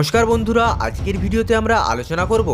নমস্কার বন্ধুরা, আজকের ভিডিওতে আমরা আলোচনা করব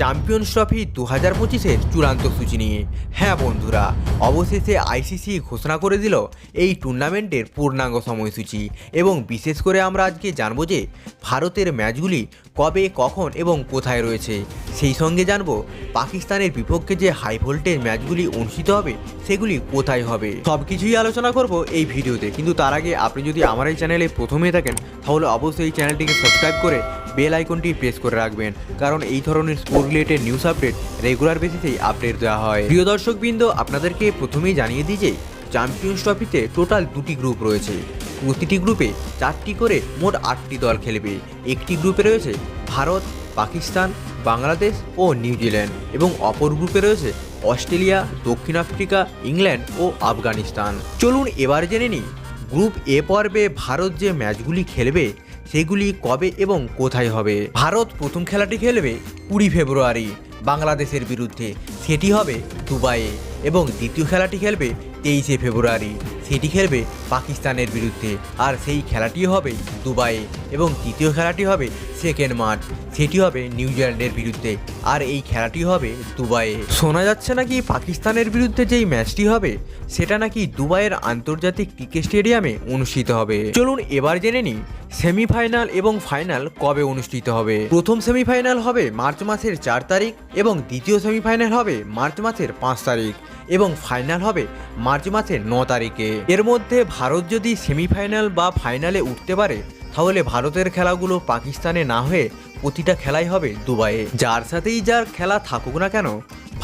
চ্যাম্পিয়ন্স ট্রফি 2025-এর চূড়ান্ত সূচি নিয়ে। হ্যাঁ বন্ধুরা, অবশেষে আইসিসি ঘোষণা করে দিল এই টুর্নামেন্টের পূর্ণাঙ্গ সময়সূচি এবং বিশেষ করে আমরা আজকে জানব যে ভারতের ম্যাচগুলি কবে, কখন এবং কোথায় রয়েছে। সেই সঙ্গে জানব পাকিস্তানের বিপক্ষে যে হাই ভোল্টেজ ম্যাচগুলি অনুষ্ঠিত হবে সেগুলি কোথায় হবে। সব কিছুই আলোচনা করব এই ভিডিওতে, কিন্তু তার আগে আপনি যদি আমার এই চ্যানেলে প্রথমে থাকেন তাহলে অবশ্যই এই চ্যানেলটিকে সাবস্ক্রাইব করে বেল আইকনটি প্রেস করে রাখবেন, কারণ এই ধরনের sport related news update regular বেসিসেই আপডেট দেওয়া হয়। প্রিয় দর্শকবৃন্দ, আপনাদেরকে প্রথমেই জানিয়ে দিই যে চ্যাম্পিয়ন্স ট্রফিতে টোটাল 2টি গ্রুপ রয়েছে। প্রতিটি গ্রুপে 4টি করে মোট 8টি দল খেলবে। একটি গ্রুপে রয়েছে ভারত, পাকিস্তান, বাংলাদেশ ও নিউজিল্যান্ড এবং অপর গ্রুপে রয়েছে অস্ট্রেলিয়া, দক্ষিণ আফ্রিকা, ইংল্যান্ড ও আফগানিস্তান। চলুন এবার জেনে নিই গ্রুপ এ পর্বে ভারত যে ম্যাচগুলি খেলবে সেগুলি কবে এবং কোথায় হবে। ভারত প্রথম খেলাটি খেলবে 20 ফেব্রুয়ারি বাংলাদেশের বিরুদ্ধে, সেটি হবে দুবাইয়ে, এবং দ্বিতীয় খেলাটি খেলবে 23 ফেব্রুয়ারি, সেটি খেলবে পাকিস্তানের বিরুদ্ধে, আর সেই খেলাটি হবে দুবাইয়ে, এবং তৃতীয় খেলাটি হবে 2 মার্চ, সেটি হবে নিউজিল্যান্ডের বিরুদ্ধে, আর এই খেলাটি হবে দুবাইয়ে। শোনা যাচ্ছে নাকি পাকিস্তানের বিরুদ্ধে যেই ম্যাচটি হবে সেটা নাকি দুবাইয়ের আন্তর্জাতিক ক্রিকেট স্টেডিয়ামে অনুষ্ঠিত হবে। চলুন এবার জেনে নিই সেমিফাইনাল এবং ফাইনাল কবে অনুষ্ঠিত হবে। প্রথম সেমিফাইনাল হবে মার্চ মাসের 4 তারিখ এবং দ্বিতীয় সেমিফাইনাল হবে মার্চ মাসের 5 তারিখ এবং ফাইনাল হবে মার্চ মাসের 9 তারিখে। এর মধ্যে ভারত যদি সেমিফাইনাল বা ফাইনালে উঠতে পারে তাহলে ভারতের খেলাগুলো পাকিস্তানে না হয়ে প্রতিটা খেলাই হবে দুবাইয়ে। যার সাথেই যার খেলা থাকুক না কেন,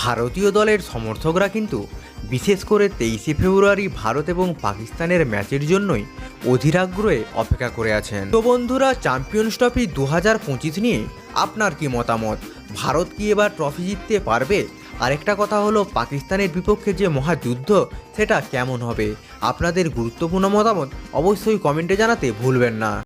ভারতীয় দলের সমর্থকরা কিন্তু বিশেষ করে 23 ফেব্রুয়ারি ভারত এবং পাকিস্তানের ম্যাচের জন্যই অধীর আগ্রহে অপেক্ষা করে আছেন। তো বন্ধুরা, চ্যাম্পিয়ন্স ট্রফি 2025 নিয়ে আপনার কি মতামত? ভারত কি এবার ট্রফি জিততে পারবে? আরেকটা কথা হলো, পাকিস্তানের বিপক্ষে যে মহাযুদ্ধ সেটা কেমন হবে? আপনাদের গুরুত্বপূর্ণ মতামত অবশ্যই কমেন্টে জানাতে ভুলবেন না।